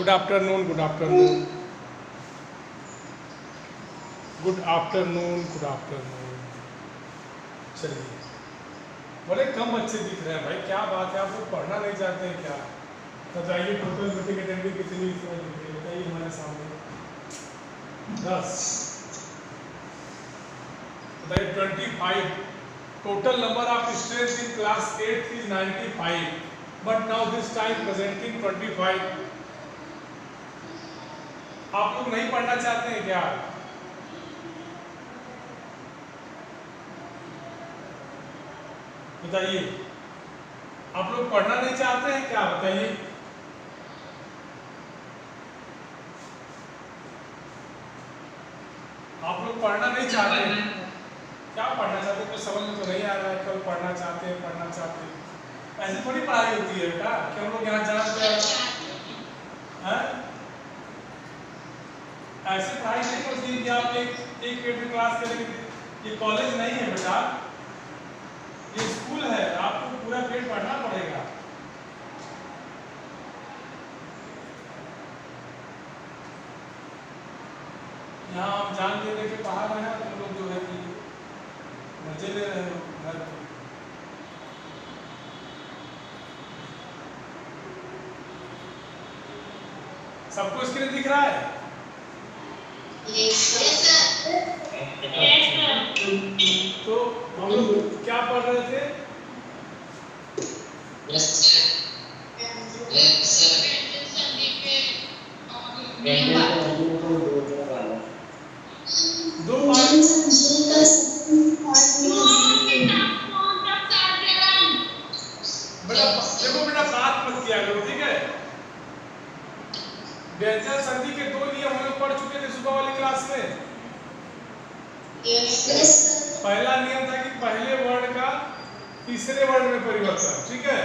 Good afternoon, good afternoon, good afternoon, good afternoon. चलिए, बड़े कम बच्चे दिख रहे हैं भाई, क्या बात है? आप लोग पढ़ना नहीं चाहते हैं क्या? बताइए, टोटल मीटिंग अटेंडेंस कितनी बताइए हमारे सामने। 10 बताइए। 25 total number of students in class 8 is 95, but now this time presenting 25। आप लोग नहीं पढ़ना चाहते हैं क्या? बताइए, आप लोग पढ़ना नहीं चाहते हैं क्या? बताइए। आप लोग पढ़ना नहीं चाहते हैं क्या? पढ़ना चाहते हैं? कुछ समझ में तो नहीं आ रहा है। कल पढ़ना चाहते हैं, पढ़ना चाहते हैं। ऐसी थोड़ी पढ़ाई होती है बेटा कि हम लोग यहाँ जानते हैं। ऐसी पढ़ाई नहीं होती कि आप एक पीरियड में क्लास करेंगे। ये कॉलेज नहीं है बेटा, ये स्कूल है। आपको पूरा पीरियड पढ़ना पड़ेगा। यहाँ हम जान ले के बाहर आए हैं, तुम लोग जो है कि मजे ले रहे हो घर पे। सबको स्क्रीन दिख रहा है? तो हम लोग क्या पढ़ रहे थे? दो देखो बेटा, बात मत किया करो, ठीक है? व्यंजन संधि के 2 नियम हम लोग पढ़ चुके थे सुबह वाली क्लास में। पहला नियम था कि पहले वर्ण का तीसरे वर्ण में परिवर्तन, ठीक है?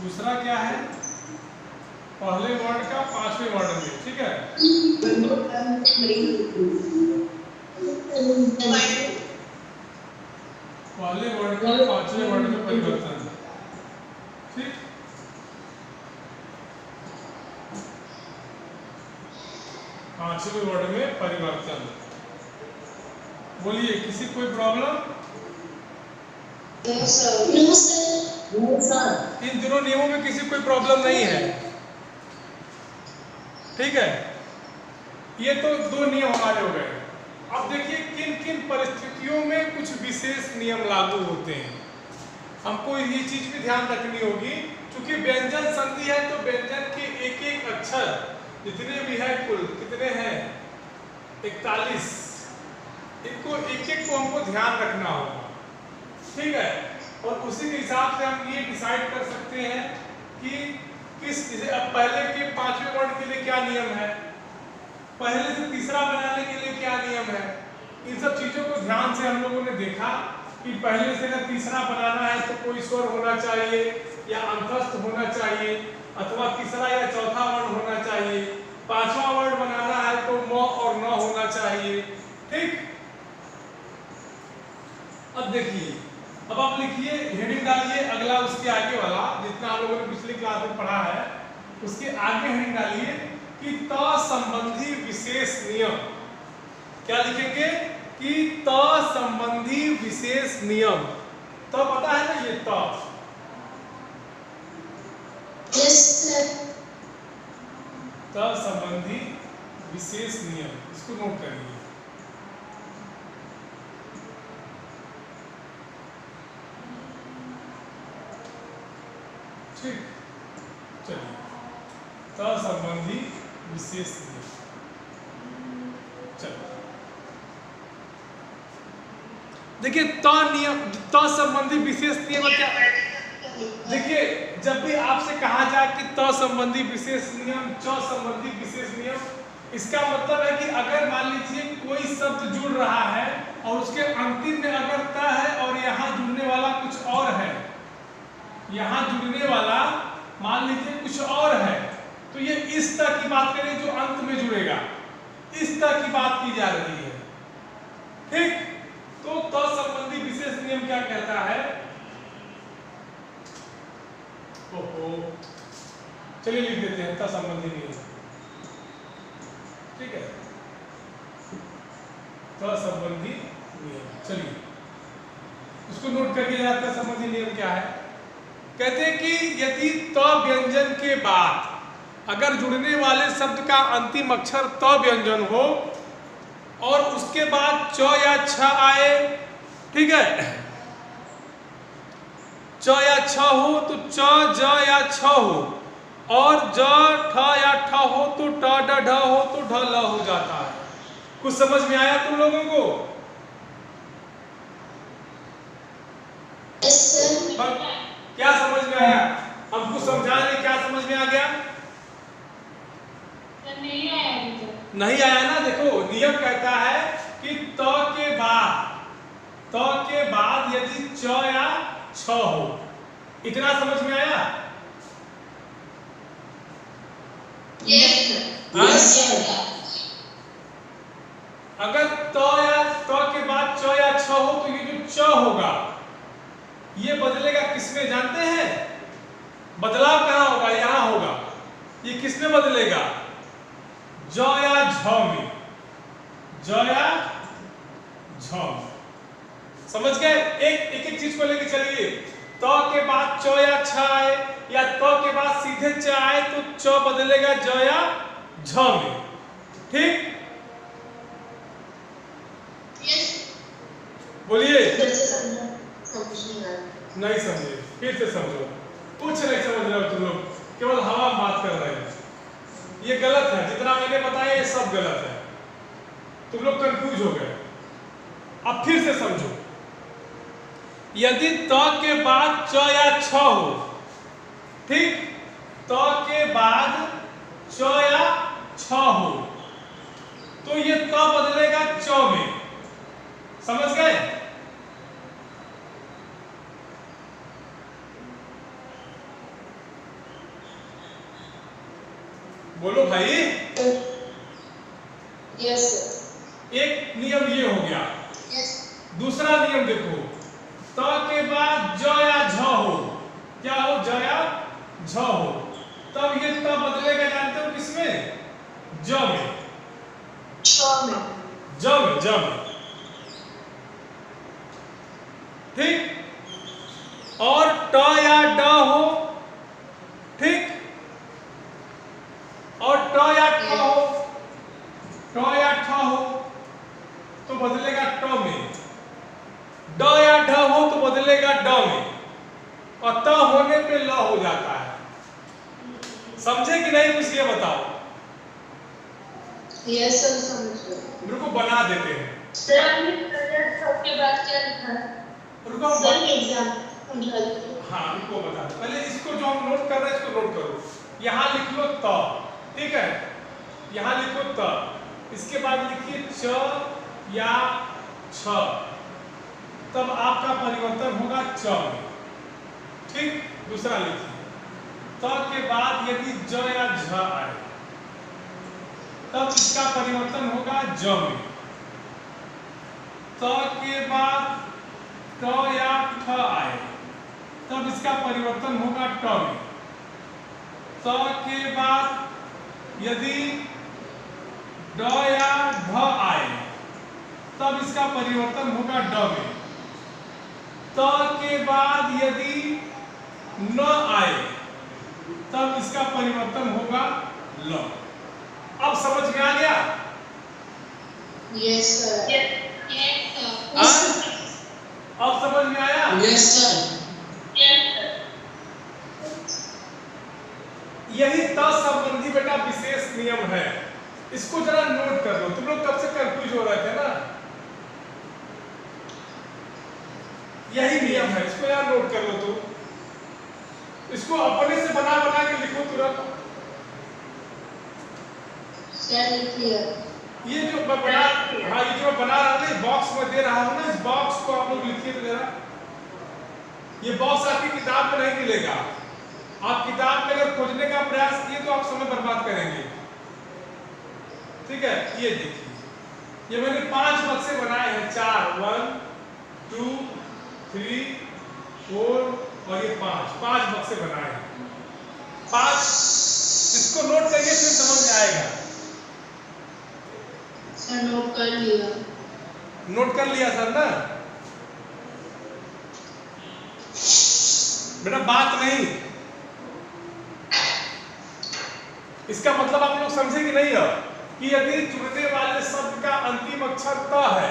दूसरा क्या है? पहले वर्ण का 5वें वर्ण में, ठीक है? पहले वर्ण का 5वें वर्ण में परिवर्तन, ठीक? पांचवें वर्ण में परिवर्तन। बोलिए, किसी कोई प्रॉब्लम? इन दोनों नियमों में किसी कोई प्रॉब्लम नहीं है, ठीक है? ये तो 2 नियम हमारे हो गए। अब देखिए, किन किन परिस्थितियों में कुछ विशेष नियम लागू होते हैं। हमको ये चीज भी ध्यान रखनी होगी, क्योंकि व्यंजन संधि है तो व्यंजन के एक एक अक्षर जितने भी है, कुल कितने हैं? 41। इनको एक एक को हमको ध्यान रखना होगा, ठीक है? और उसी के हिसाब से हम ये डिसाइड कर सकते हैं कि किस अब पहले के 5वें वर्ण के लिए क्या नियम है, पहले से तीसरा बनाने के लिए क्या नियम है। इन सब चीजों को ध्यान से हम लोगों ने देखा कि पहले से अगर तीसरा बनाना है तो कोई स्वर होना चाहिए या अंतस्थ होना चाहिए, अथवा तीसरा या चौथा वर्ण होना चाहिए। 5वां वर्ण बनाना है तो म और न होना चाहिए, ठीक? अब देखिए, अब आप लिखिए, हेडिंग डालिए अगला, उसके आगे वाला जितना आप लोगों ने पिछली क्लास में पढ़ा है उसके आगे हेडिंग डालिए कि त संबंधी विशेष नियम। क्या लिखेंगे? कि त संबंधी विशेष नियम। तो पता है ना ये त? त संबंधी विशेष नियम, इसको नोट करिए। ठीक, चलिए, त संबंधी विशेष नियम। चलिए, देखिए, त संबंधी विशेष नियम क्या? देखिए, जब भी आपसे कहा जाए कि त संबंधी विशेष नियम, च संबंधी विशेष नियम, इसका मतलब है कि अगर मान लीजिए कोई शब्द जुड़ रहा है और उसके अंतिम में अगर त है और यहाँ जुड़ने वाला यहाँ जुड़ने वाला मान लीजिए कुछ और है, तो ये इस तक की बात करें जो अंत में जुड़ेगा, इस तक की बात की जा रही है। ठीक, तो त संबंधी विशेष नियम क्या कहता है? ओहो, चलिए लिख देते हैं त संबंधी नियम। ठीक है, त संबंधी नियम, चलिए उसको नोट करके जाते हैं। संबंधी नियम क्या है? कहते हैं कि यदि त व्यंजन के बाद अगर जुड़ने वाले शब्द का अंतिम अक्षर त व्यंजन हो और उसके बाद च या छ आए, ठीक है, च या छ हो तो च ज या छ हो, और ज ठ या ठ हो तो ट ड ढ हो तो ढ ल हो जाता है। कुछ समझ में आया तुम लोगों को? क्या समझ में आया? हम कुछ समझा रहे, क्या समझ में आ गया? नहीं आया ना। देखो नियम कहता है कि त के बाद यदि च या छ हो, इतना समझ में आया? अगर त के बाद च या छ हो तो ये जो च होगा ये बदलेगा किसमें जानते हैं? बदलाव कहाँ होगा? यहाँ होगा। ये किसमें बदलेगा? ज या झ में, ज या झ में। समझ गए? एक चीज को लेके चलिए। त के बाद च या छ आए या त के बाद सीधे च आए तो च बदलेगा ज या झ में। ठीक, बोलिए। नहीं समझे, फिर से समझो। कुछ नहीं समझ रहे हो तुम लोग, केवल हवा में बात कर रहे हैं। ये गलत है, जितना मैंने बताया ये सब गलत है। तुम लोग कंफ्यूज हो गए। अब फिर से समझो। यदि त के बाद च या छ हो, ठीक, त के बाद च या छ हो तो ये त बदलेगा च में। समझ गए? बोलो भाई। यस। एक नियम ये हो गया। यस। दूसरा नियम देखो, त के बाद ज या झ हो, क्या हो? ज या झ हो, तब ये त बदलेगा जानते हो किसमें? ज में। ज में। ठीक, और ट या ड हो, ठीक, और ट या ठ हो, तो बदलेगा ट में। ड या ढ हो तो बदलेगा ड में, और त होने पे ल हो जाता है। समझे कि नहीं? कुछ ये बताओ। यस सर, समझ गए। मेरे को बना देते हैं सर के बाद क्या लिखा है? रुको सर एग्जाम। हाँ, रुको बता दो। पहले इसको जो हम नोट कर रहे हैं इसको नोट करो। यहाँ लिख लो त, ठीक है, यहाँ लिखो त, इसके बाद लिखिए च या छ, तब आपका परिवर्तन होगा च में। ठीक, दूसरा लिखिए त के बाद यदि ज या झ आए तब इसका परिवर्तन होगा ज में। त के बाद ट या ठ आए तब इसका परिवर्तन होगा ट में। त के बाद यदि ड या ढ आए तब इसका परिवर्तन होगा ड में। त के बाद यदि न आए तब इसका परिवर्तन होगा ल। अब समझ में आ गया? Yes sir. अब समझ में आया? Yes sir. यही त संबंधी बेटा विशेष नियम है। इसको जरा नोट कर लो। तुम लोग कब से कंफ्यूज हो रहे थे ना? यही नियम है, इसको यार नोट कर लो। तो इसको अपने से बना बना के लिखो तुरंत। ये जो मैं बना, हाँ, ये जो मैं बना रहा हूँ ना, बॉक्स में दे रहा हूँ ना, इस बॉक्स को आप लोग लिखिए तो जरा। ये बॉक्स आपकी किताब में नहीं मिलेगा। आप किताब में अगर खोजने का प्रयास किए तो आप समय बर्बाद करेंगे। ठीक है, ये देखिए, ये मैंने 5 बक्से बनाए हैं, 4 1 2 3 4 और ये 5 बक्से बनाए हैं। 5, इसको नोट करिए फिर समझ में आएगा। सर नोट कर लिया। नोट कर लिया सर ना? बेटा बात नहीं, इसका मतलब आप लोग समझे कि नहीं है कि यदि जुड़ने वाले शब्द का अंतिम अक्षर त है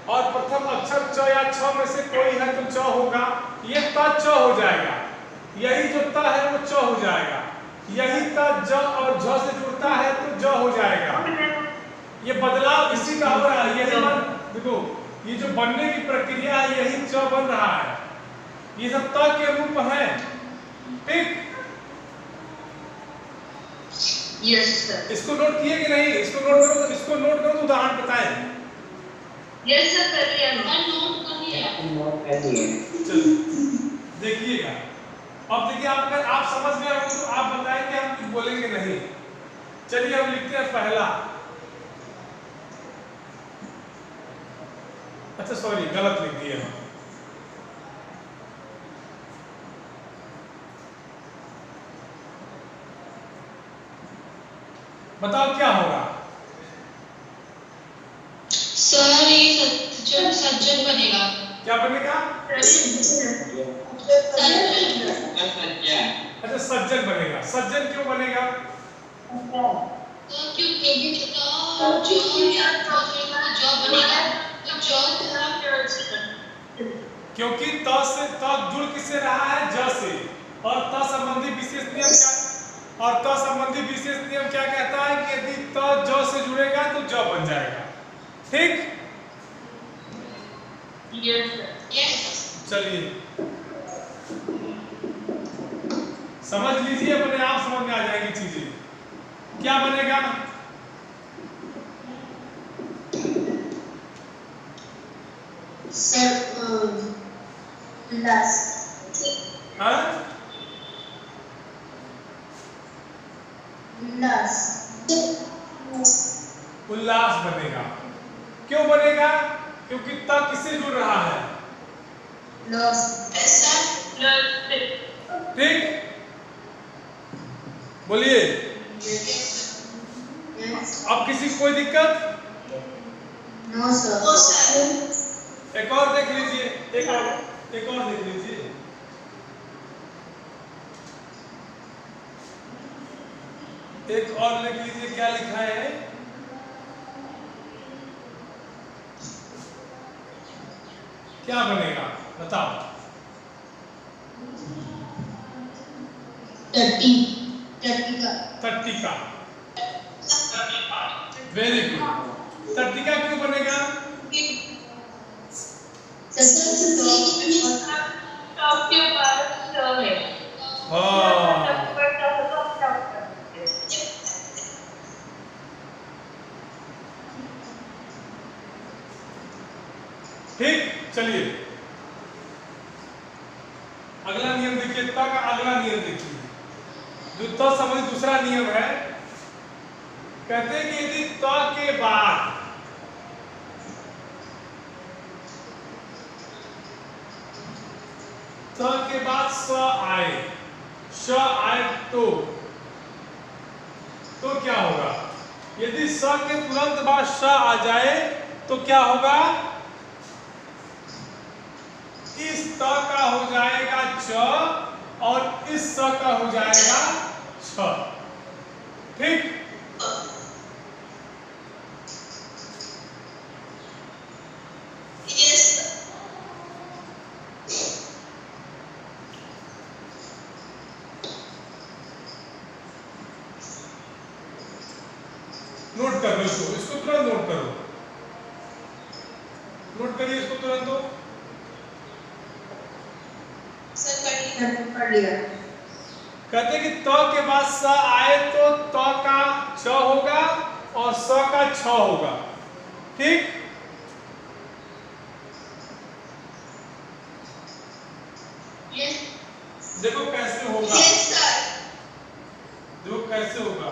और प्रथम अक्षर च या छ में से कोई है तो च होगा, ये त च हो जाएगा, यही जो त है वो च हो जाएगा, यही त ज और झ से जुड़ता है तो ज हो जाएगा। ये बदलाव इसी का हो रहा है, यही देखो ये जो बनने की प्रक्रिया है यही च बन रहा है, ये सब त के रूप है। ठीक, यस सर। इसको नोट किए कि नहीं? इसको नोट करो तो उदाहरण बताएं। यस सर कर लिया, नोट कर लिया। चलिए देखिएगा, अब देखिए आप अगर आप समझ गए हो तो आप बताएं कि हम कुछ बोलेंगे नहीं। चलिए हम लिखते हैं पहला, अच्छा सॉरी गलत लिख दिए हम। बताओ क्या होगा? सर ये सज्जन बनेगा। क्या बनेगा? अच्छा सज्जन बनेगा। सज्जन क्यों बनेगा? क्योंकि त से त जुड़ किससे रहा है? ज से, और त संबंधी विशेष नियम क्या कहता है कि यदि त ज से जुड़ेगा तो ज बन जाएगा। ठीक, चलिए समझ लीजिए, अपने आप समझ में आ जाएगी चीजें। क्या बनेगा? उल्लास बनेगा। क्यों बनेगा? क्योंकि त किससे जुड़ रहा है? ठीक, बोलिए। अब किसी को कोई दिक्कत? No sir. एक और देख लीजिए, एक और देख लीजिए। एक और लिख लीजिए, क्या लिखा है? क्या बनेगा बताओ? तट्टिका। Very good. तट्टिका क्यों बनेगा? ठीक, चलिए अगला नियम देखिए, त का अगला नियम देखिए, जो त संबंधी दूसरा नियम है। कहते हैं कि यदि त के बाद स आए, श आए तो क्या होगा? यदि स के तुरंत बाद श आ जाए तो क्या होगा? इस त का हो जाएगा च और इस स का हो जाएगा छ। ठीक, नोट कर लो इसको तुरंत नोट करो, नोट करिए इसको तुरंत। तो कर लिया। कहते कि त के बाद स आए तो त का च होगा और स का छ होगा। ठीक, Yes. देखो कैसे होगा, Yes, sir. देखो कैसे होगा।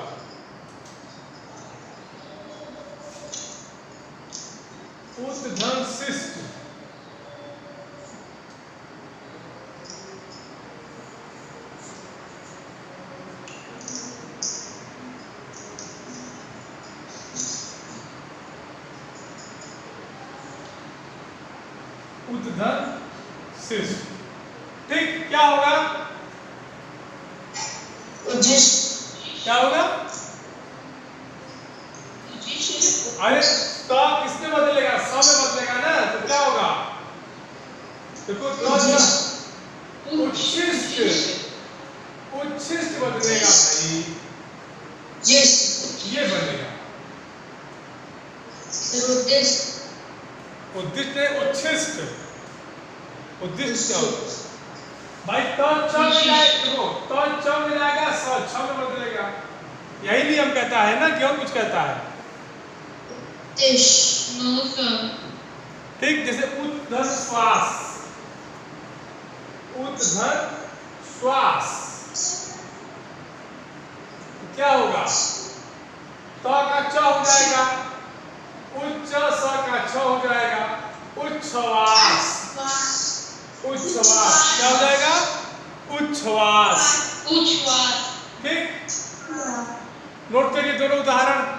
उद्धन शिष्ट, उद्धन शिष्ट, ठीक। क्या होगा, Ujish. क्या होगा? अरे तो किसमें बदलेगा, स में बदलेगा ना, तो क्या होगा? देखो उच्छिष्ट, उच्छिष्ट बदलेगा भाई, Yes. ये बनेगा। Udish. उद्दिष्ट है उच्छिष्ट, उद्दिष्ट क्या होता है भाई? तो च मिलाएगा, तो च मिलाएगा, स छ में बदलेगा। यही नियम कहता है ना, क्यों कुछ कहता है? Dish. No, sir. ठीक, जैसे उद्धर श्वास, उद्धर श्वास, क्या होगा? त का च हो जाएगा, उच्च स का छ हो जाएगा, उच्छ्वास, उच्छ्वास क्या हो जाएगा? उच्छ्वास, Uchwas. ठीक। नोट करिए दोनों उदाहरण।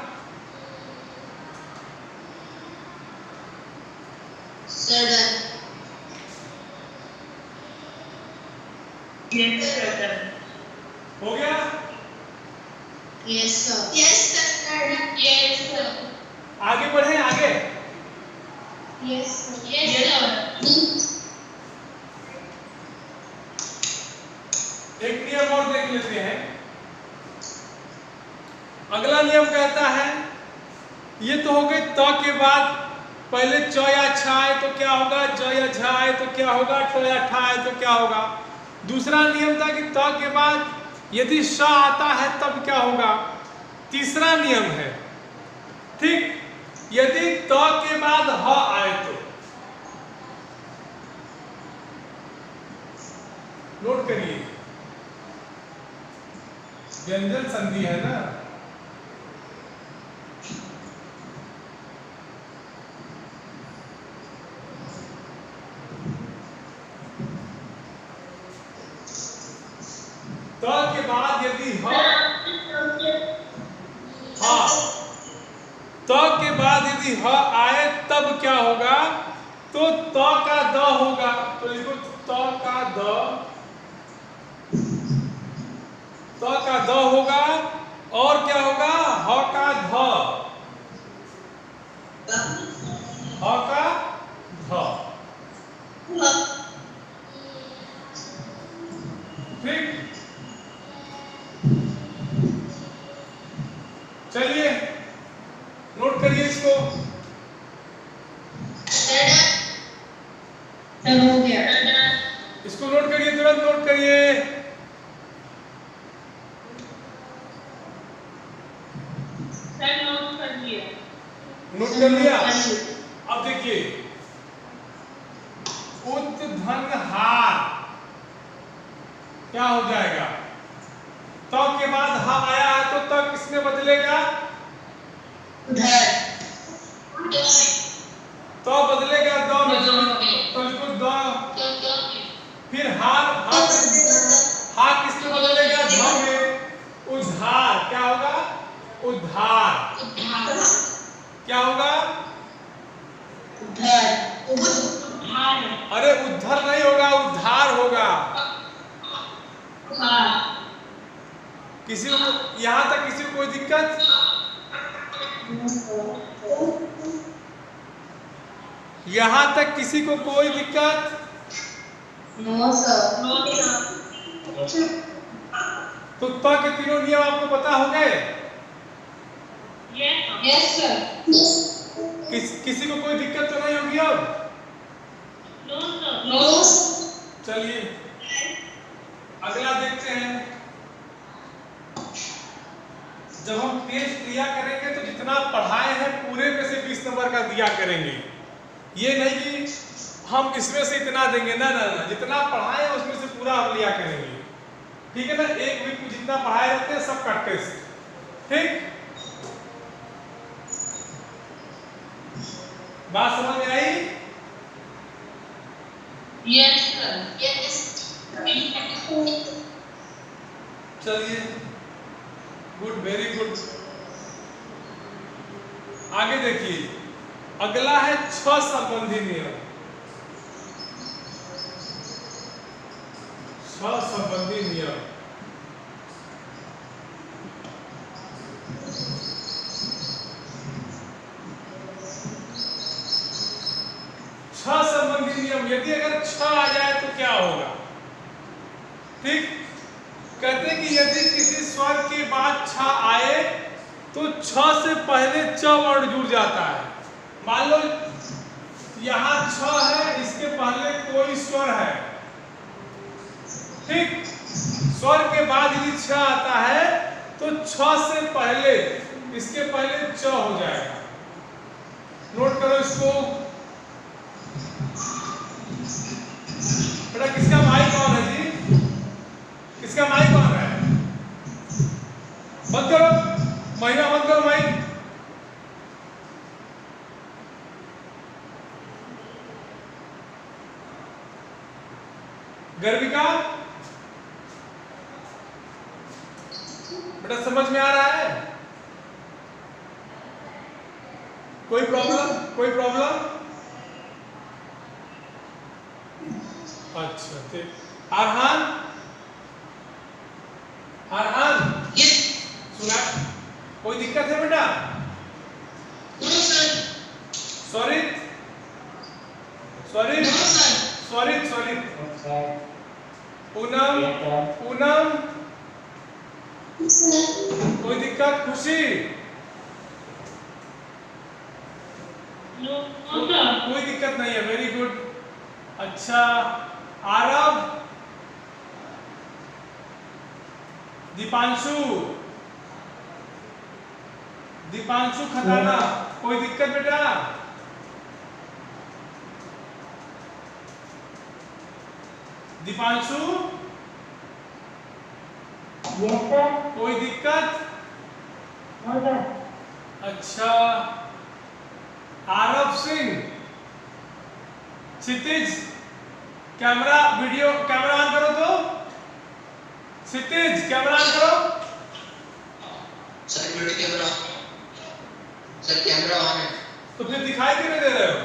Sudden. Yes, sir. हो गया? Yes, sir. Yes, sir. Yes, sir. आगे बढ़े, आगे। Yes, sir. Yes, sir. एक नियम और देख लेते हैं। अगला नियम कहता है, ये तो हो गए त के बाद पहले च या छ आए तो क्या होगा, ज या झ आए तो क्या होगा, ट या ठ आए तो क्या होगा। दूसरा नियम था कि त के बाद यदि श आता है तब क्या होगा। तीसरा नियम है, ठीक, यदि त के बाद ह आए तो। नोट करिए, व्यंजन संधि है ना, त के बाद यदि ह, हाँ, त के बाद यदि ह आए तब क्या होगा, तो त का द होगा। तो लिखो त का द, त का द होगा, और क्या होगा, ह का ध, ह का ध, ठीक। चलिए नोट करिए इसको। हो गया। इसको नोट करिए, तुरंत नोट करिए। नोट कर लिया। अब देखिए, उद्धनहार क्या हो जाएगा, त के बाद ह आया है तो त किसमें बदलेगा, उधर। त बदलेगा द में, तो लिखो द। फिर हार, हा किसमें बदलेगा, ध में, उद्धार क्या होगा, उद्धार क्या होगा, उधर। अरे उद्धर नहीं होगा, उद्धार होगा। किसी को यहाँ तक किसी को कोई दिक्कत, यहाँ तक किसी को कोई दिक्कत? No sir. तो त के तीनों नियम आपको पता हो गए? Yes sir. किसी को कोई दिक्कत तो नहीं होगी अब? नो। चलिए अगला देखते हैं। जब हम टेस्ट दिया करेंगे तो जितना पढ़ाए हैं पूरे में से 20 नंबर का दिया करेंगे। ये नहीं कि हम इसमें से इतना देंगे, ना ना ना, जितना पढ़ाए हैं उसमें से किया करेंगे, ठीक है ना। एक वीक में जितना पढ़ाए रहते हैं सब का टेस्ट, ठीक। बात समझ में आई? Yes sir, yes. चलिए, गुड, वेरी गुड। आगे देखिए, अगला है 6 संबंधी नियम। 6 संबंधी नियम। छह संबंधी नियम, यदि अगर 6 आ जाए तो क्या होगा, ठीक। कहते हैं कि यदि किसी स्वर के बाद 6 आए तो 6 से पहले च वर्ड जुड़ जाता है। मान लो यहां 6 है, इसके पहले कोई स्वर है, ठीक। स्वर के बाद यदि 6 आता है तो 6 से पहले इसके पहले च हो जाएगा। नोट करो इसको। बेटा किसका माइक ऑन है जी? किसका माइक ऑन है? बंद करो, महिला बंद करो माइक। गर्विका, बेटा समझ में आ रहा है? कोई प्रॉब्लम? कोई प्रॉब्लम? अच्छा, ठीक। अरहान, अरहान, सुना? कोई दिक्कत है बेटा? स्वरित, स्वरित, स्वरित, स्वरित, पूनम, पूनम, कोई दिक्कत? खुशी, कोई दिक्कत नहीं है, वेरी गुड। अच्छा, आरव, दीपांशु, दीपांशु खताना, कोई दिक्कत बेटा? दीपांशु, कोई दिक्कत? अच्छा, आरव सिंह, क्षितिज, कैमरा वीडियो कैमरा ऑन करो तो। क्षितिज कैमरा ऑन करो। Sir video camera, sir camera on है। तो फिर दिखाई क्यों नहीं दे रहे हो?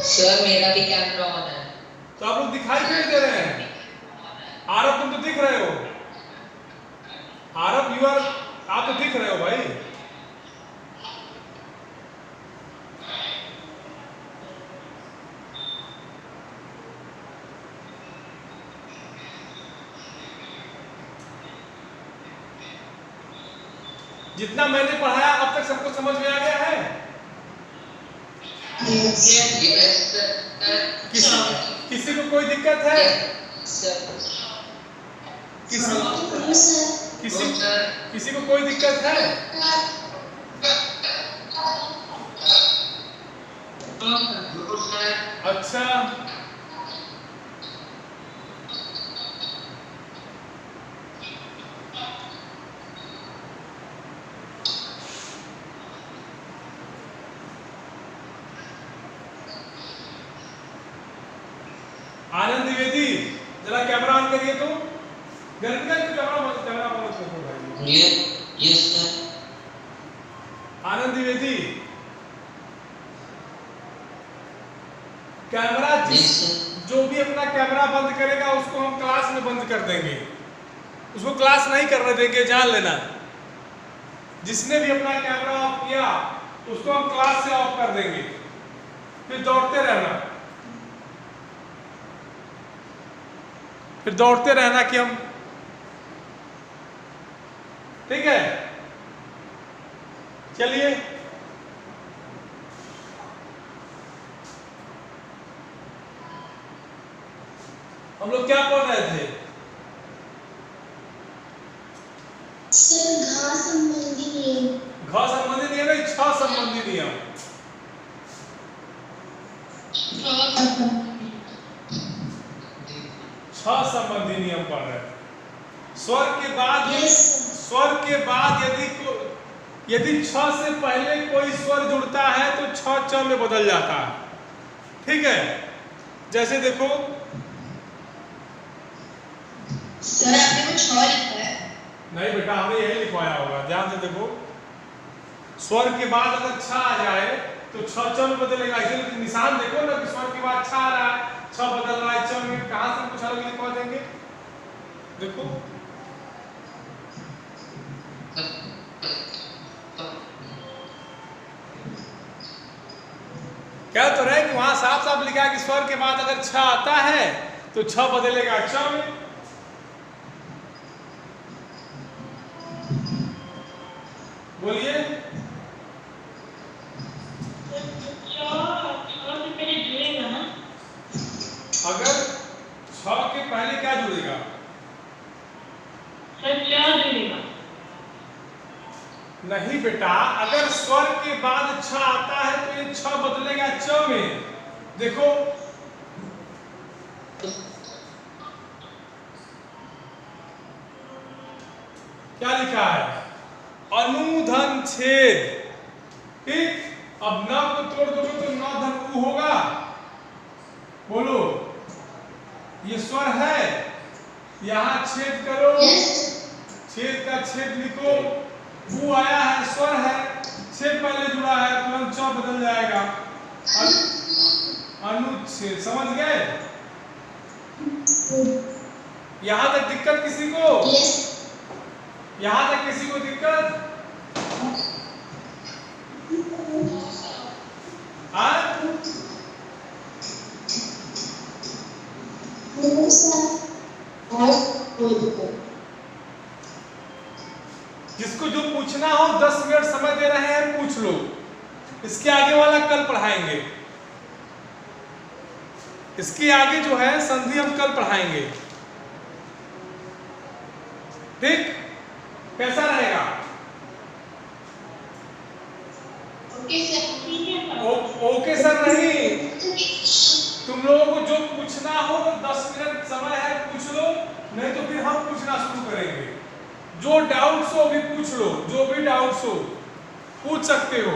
सर मेरा भी कैमरा ऑन है। तो आप लोग दिखाई क्यों नहीं दे रहे हैं? आरव तुम तो दिख रहे हो। आरव यू आर, आप तो दिख रहे हो भाई। जितना मैंने पढ़ाया अब तक सबको समझ में आ गया है? किसी को कोई दिक्कत है? किसी को कोई दिक्कत है? अच्छा, आनंद द्विवेदी, जरा कैमरा ऑन करिए तो। गर्विका कैमरा ऑन करो भाई। Yes sir. Anand Dwivedi, camera जो भी अपना कैमरा बंद करेगा उसको हम क्लास में बंद कर देंगे, उसको क्लास नहीं करने देंगे, जान लेना। जिसने भी अपना कैमरा ऑफ किया उसको हम क्लास से ऑफ कर देंगे, फिर दौड़ते रहना, फिर दौड़ते रहना कि हम, ठीक है। चलिए, हम लोग क्या पढ़ रहे थे? सर घा संबंधी नियम। घ संबंधी नियम नहीं, 6 संबंधी नियम। छ संबंधी नियम पढ़ रहे हैं। स्वर के बाद यदि छ से पहले कोई स्वर जुड़ता है तो छ च में बदल जाता है। ठीक है, जैसे देखो सर आपने कुछ और लिखा है? नहीं बेटा, हमने यही लिखवाया होगा, ध्यान से देखो। स्वर के बाद अगर छ आ जाए तो छ च में बदलेगा। इसलिए निशान देखो ना कि स्वर के बाद छ आ रहा है, छ बदल रहा है च में। कहां से कुछ अलग लिखवा देंगे? देखो क्या तो रहे कि वहां साफ साफ लिखा है कि स्वर के बाद अगर छ आता है तो छ बदलेगा च में। बोलिए। अगर छ के पहले क्या जुड़ेगा? जुड़ेगा। नहीं बेटा, अगर स्वर के बाद छ आता है तो ये छ बदलेगा च में। देखो क्या लिखा है? अनुधन छेद। ठीक, अब न को तोड़ दोगे तो न धन उ होगा। बोलो, ये स्वर है, यहां छेद करो, छेद का छेद लिखो, उ आया है, स्वर है, छेद पहले जुड़ा है, तुरंत च बदल जाएगा। अनुच्छेद, समझ गए? यहां तक दिक्कत किसी को? यहां तक किसी को दिक्कत? जिसको जो पूछना हो 10 मिनट समय दे रहे हैं, पूछ लो। इसके आगे वाला कल पढ़ाएंगे। इसके आगे जो है संधि हम कल पढ़ाएंगे। ठीक, कैसा रहेगा? ओके सर नहीं, तुम लोगों को जो पूछना हो 10 मिनट समय है, पूछ लो, नहीं तो फिर हम पूछना शुरू करेंगे। जो डाउट्स हो भी पूछ लो, जो भी डाउट्स हो पूछ सकते हो।